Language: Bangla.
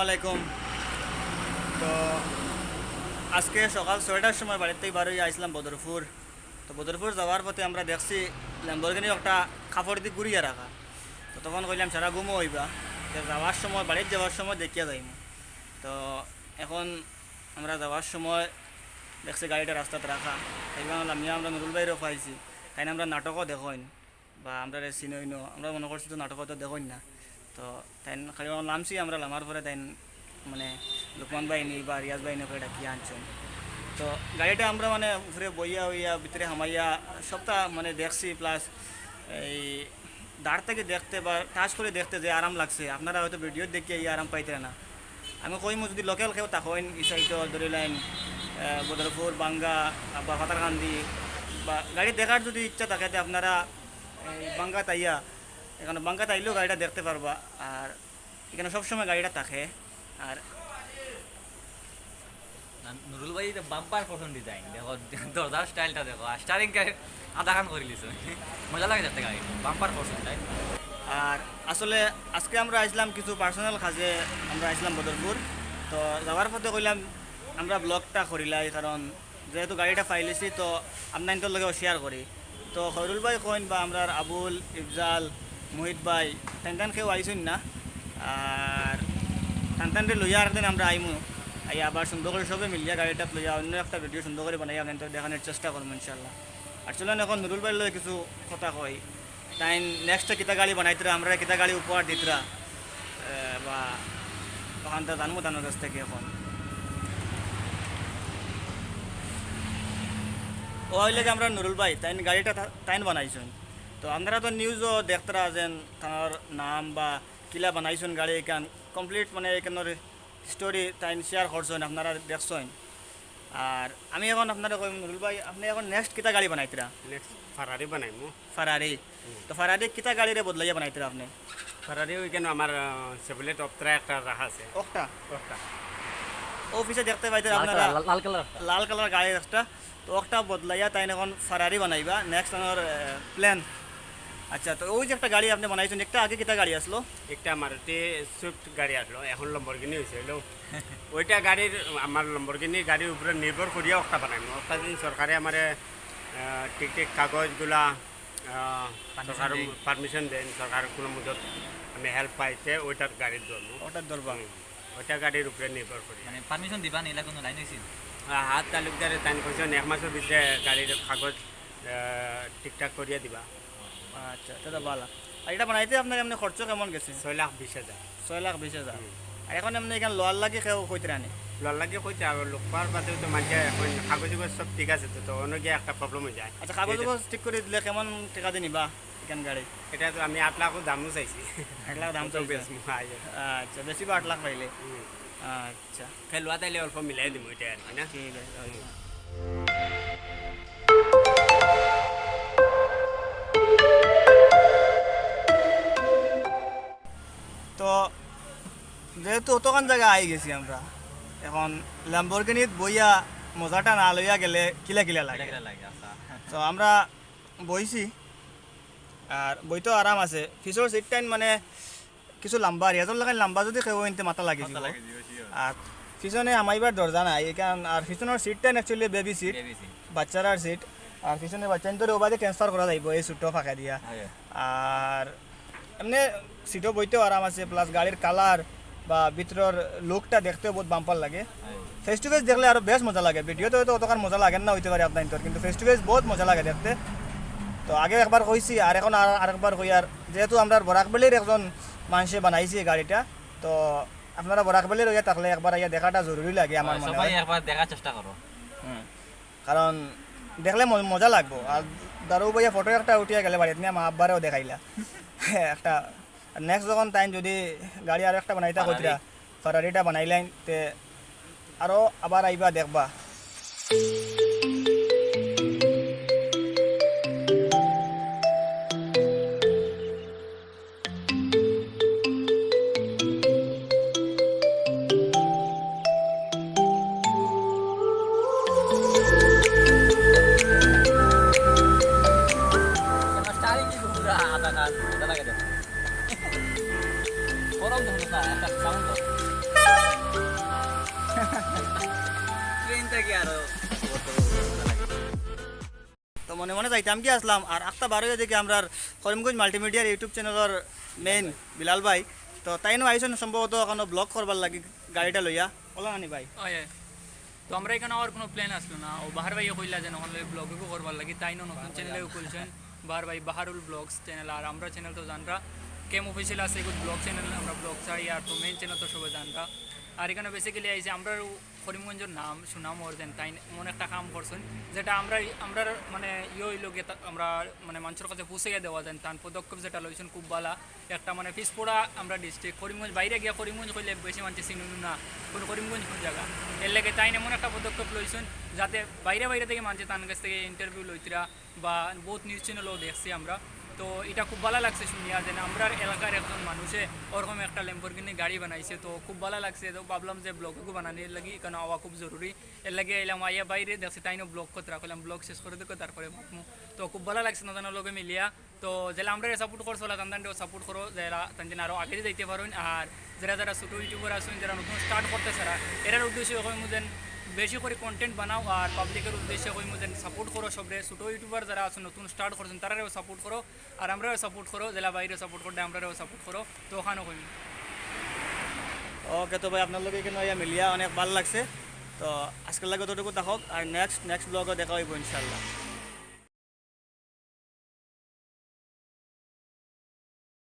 আলাইকুম। তো আজকে সকাল 6টার সময় বাড়িতেই বার হয়ে আসলাম বদরপুর। তো বদরপুর যাওয়ার পথে আমরা দেখছি ল্যাম্বরগিনি একটা কাপড় দিয়ে ঘুরিয়ে রাখা। তো তখন কইলাম সারা ঘুমো হইবা, তো যাওয়ার সময় বাড়িতে যাওয়ার সময় দেখিয়া যাইম। তো এখন আমরা যাওয়ার সময় দেখছি গাড়িটা রাস্তাতে রাখা। এইবার বললাম আমরা নুরুল ভাইরও পাইছি, তাই আমরা নাটকও দেখইন বা আমরা চিনইন, আমরা মনে করছি তো নাটকও তো দেখইন না। তো তাই খালি নামছি আমরা নামার পরে তাই মানে লুকমান বাহিনী বা রিয়াজ বাহিনী করে ডাকিয়ে আনছেন। তো গাড়িটা আমরা মানে ঘুরে বইয়া হইয়া ভিতরে হামাইয়া সবটা মানে দেখছি, প্লাস এই দাঁড় থেকে দেখতে বা টাচ করে দেখতে যে আরাম লাগছে, আপনারা হয়তো ভিডিও দেখিয়ে এই আরাম পাইতে না। আমি কইমু যদি লোকাল কেউ তাকইন এই সাইড ধরে লাইন বদরপুর বাঙ্গা বা পাতারকান্দি বা গাড়ি দেখার যদি ইচ্ছা থাকে তো আপনারা বাঙ্গা তাইয়া এখানে বাঙ্গা তাইলেও গাড়িটা দেখতে পারবা। আর এখানে সবসময় গাড়িটা থাকে। আর নুরুল ভাই বাম্পার পছন্দ ডিজাইন দেখো, দরজার স্টাইলটা দেখো, স্টারিং আধা খান করে লিছে, মজা লাগে দেখতে গাড়ি, বাম্পার পছন্দ তাই। আর আসলে আজকে আমরা আসলাম কিছু পার্সোনাল কাজে, আমরা আসলাম বদরপুর। তো যাওয়ার পথে কইলাম আমরা ব্লগটা করিলাই, কারণ যেহেতু গাড়িটা পাইলেছি তো আপনার লগেও শেয়ার করি। তো খৈরুল ভাই কইন বা আমরা আবুল ইফজাল মোহিত ভাই টান কেউ আইসুন না। আর টানটানরে লইয়া আর আমরা আইমু, আই আবার সুন্দর করে সবে মিলিয়া গাড়িটা লইয়া অন্য একটা ভিডিও সুন্দর করে বানাই আপনাদের দেখানোর চেষ্টা করবো ইনশাল্লাহ। আর চলেন এখন নুরুল ভাই লয় কিছু কথা কই, তাই নেক্সট কিতা গাড়ি বানাইতরা, আমরা কিতা গাড়ি উপহার দিতরা বা ওখান থেকে জানবো তানোর কাছ থেকে। এখন ও হইলে যে আমরা নুরুল ভাই তাই গাড়িটা তাইন বানাইছেন। তো আপনারা তো নিউজও দেখতরা যেন তার নাম বা কিলা বানাইছেন গাড়ি এখান কমপ্লিট মানে এখানের স্টোরি তাই শেয়ার করছেন, আপনারা দেখছেন। আর আমি এখন আপনারা কই নুরুল ভাই আপনি এখন নেক্সট কিতা গাড়ি বানাইতরা? নেক্সট ফারারি বানাইমু। ফারারি। তো ফারারি কিতা গাড়িরে বদলাইয়া বানাইতরা আপনি? ফারারি ওইখানে আমার সেভলেট অপত্রা একটা রাখা আছে। ওটা একটা অফিসে দেখতে পাইতে আপনারা লাল কালার লাল কালার গাড়ি একটা, তো ওটা বদলাইয়া তাই এখন ফারারি বানাইবা নেক্সট আমার প্ল্যান। আচ্ছা, তো ওই যে একটা গাড়ি আপনি বানাইছেন, একটা আগে কিতা গাড়ি আসলো? একটা মারুতি সুইফট গাড়ি আসলো, এখন লম্বরগিনি হয়েছে হলো। ওইটা গাড়ির আমার লম্বরগিনি গাড়ির উপরে নির্ভর করিয়া একটা বানাইমু। একটা দিন সরকারে আমার ঠিক ঠিক কাগজগুলা সরকার পারমিশন দেন, সরকার কোনো মদত আমি হেল্প পাইতে ওইটার গাড়ির ধরবো, ওটার দরবার। ওইটা গাড়ির উপরে নির্ভর করি। মানে পারমিশন দিবা নিলা কোনো লাইন হইছে? হাত তালুকদারে তাই কৈছেন 1 মাসের ভিতরে গাড়ির কাগজ ঠিকঠাক করিয়া দিবা। আচ্ছা, দাদা ভালো। আর এটা বানাইতে আপনার এমনি খরচ কেমন গেছে? 6,20,000। 6,20,000। আর এখন এমনি এখানে লোয়ার লাগে কেউ কইতে রানি? লল লাগে কইতে আর লোক পাওয়ার বাদে তো মানুষ এখন কাগজ সব ঠিক আছে, তো অন্য গিয়ে একটা প্রবলেম হয়ে যায়। আচ্ছা, কাগজ ঠিক করে দিলে কেমন টাকা দিয়ে নিবা এখান গাড়ি? এটা তো আমি 8 লাখ দামও চাইছি। 8 লাখ দাম তো চাইছে? বেশ আচ্ছা। আচ্ছা, বেশি বা 8 লাখ পাইলে? আচ্ছা, খেলোয়া তাইলে অল্প মিলাই দিব এটা আর কি না। ঠিক আছে। তো যেহেতু অতখান জায়গা আই গেছি আমরা, এখন ল্যাম্বরগিনিত বইয়া মজাটা না লইয়া গেলে কিলা কিলা লাগে। লাগে আচ্ছা। তো আমরা বইছি আর বইতেও আরাম আছে। পিছর সিট টাইম মানে কিছু লম্বা, রিয়াজর লাগাই লম্বা যদি কেউ এনতে মাথা লাগি যাব। আর পিছনে আমাইবার দরজা নাই এখান। আর পিছনের seat time actually baby seat, বাচ্চারার সিট। আর পিছনে বাচ্চা ধরে ওবাদে ট্রান্সফার করা যাইব এই সিটও ফাঁকা দিয়া। আর এমনি সিটও বইতেও আরাম আছে, প্লাস গাড়ির কালার বা ভিতরের লুকটা দেখতেও বহুত বাম্পার লাগে। ফেস টু ফেস দেখলে আরও বেশ মজা লাগে। ভিডিওতে হয়তো অতকার মজা লাগে না হইতে পারে আপনার, কিন্তু ফেস টু ফেস বহুত মজা লাগে দেখতে। তো আগে একবার কইছি আর এখন আরেকবার কই। আর যেহেতু আমরা বরাকবেলির একজন মানুষে বানাইছি এই গাড়িটা, তো আপনারা বরাকবেলির হইয়া থাকলে একবার আইয়া দেখাটা জরুরি লাগে আমার মনে সবাই হয়। একবার দেখার চেষ্টা করো, কারণ দেখলে মজা লাগবো। আর দারু বইয়া ফটো একটা উঠিয়া গেলে বাড়িতে নিয়ে মা আব্বারেও দেখাইলা একটা। নেক্সট যখন টাইম যদি গাড়ি আরো একটা বানাইতা কইরা ফারারিটা বানাইলেন তে আরো আবার আইবা দেখবা। স্টারিং কি পুরো আধা খান মজা লাগে দেখো, গরম দেখো না একটা সাউন্ড। মনে মনে যাইতাম কি আসলাম আর একটা বার হয়ে দেখি আমরা করিমগঞ্জ মাল্টিমিডিয়ার ইউটিউব চ্যানেলের মেইন বিলাল ভাই তো তাইনও আইসন সম্ভবত এখনো ব্লগ করবার লাগি গাড়িটা লইয়া ওলা নানি ভাই হয় তো আমরা এখানে আর কোনো প্ল্যান আসলো না ও বাহার ভাই কইলা যে ওখানে ব্লগও করবার লাগি তাই নতুন চ্যানেলেও খুলছেন বাহার ভাই বাহারুল ব্লগস চ্যানেল আর আমরা চ্যানেল তো জানরা কেম অফিসিয়াল আছে এগুলো ব্লগ চ্যানেল আমরা ব্লগ ছাড়ি আর তো মেইন চ্যানেল তো সবাই জানরা আর এখানে বেসিক্যালি আইসে আমরা করিমগঞ্জের নাম সুনাম অর্জন তাই এমন একটা কাম করছেন যেটা আমরা মানে হইলগে আমরা মানে মানুষের কাছে পৌঁছে দেওয়া যায় তার পদক্ষেপ যেটা লইছেন খুব ভালো একটা মানে পিসপোড়া আমরা ডিস্ট্রিক্ট করিমগঞ্জ বাইরে গিয়া করিমগঞ্জ কইলে বেশি মানুষ চিনুন না কোন করিমগঞ্জ কোন জায়গা এর লেগে তাই এমন একটা পদক্ষেপ লইছেন যাতে বাইরে থেকে মানুষ তার কাছ থেকে ইন্টারভিউ লইতরা বা বহুত নিউজ চ্যানেলও দেখছি আমরা তো এটা খুব ভালো লাগছে শুনিয়া যে আমরা এলাকার একজন মানুষে ওরকম একটা ল্যাম্বরগিনি গাড়ি বানাইছে তো খুব ভালো লাগছে তো ভাবলাম যে ব্লগও বানানোর লাগি কারণ আওয়া খুব জরুরি এর লাগে এলাম আইয়া বাইরে দেখছি তাইনও ব্লগ করতে রাখলাম ব্লগ শেষ করে দেখো তারপরে ভাবমু তো খুব ভালো লাগছে নতুন লগে মিলিয়া তো যারা আমরা সাপোর্ট করছো তান্দানটাও সাপোর্ট করো যারা তান্দিন আরও আগে যাইতে পারেন আর যারা ছোটো ইউটিউবার আছেন যারা নতুন স্টার্ট করতে চারা এরার উদ্দেশ্যে যেন বেশি করে কন্টেন্ট বানাও আর পাবলিকের উদ্দেশ্যে কইমু যেন সাপোর্ট করো সবরে ছোটো ইউটিউবার যারা আছেন নতুন স্টার্ট করছেন তারাও সাপোর্ট করো আর আমরাও সাপোর্ট করো জেলা বাইরে সাপোর্ট করতে আমরাও সাপোর্ট করো তো ওখানেও কইমু ওকে তো ভাই আপনার লোক এখানে ইয়া মিলিয়া অনেক ভালো লাগছে তো আজকের লাগে ততটুকু থাকক আর নেক্সট ব্লগও দেখা হইব ইনশাল্লাহ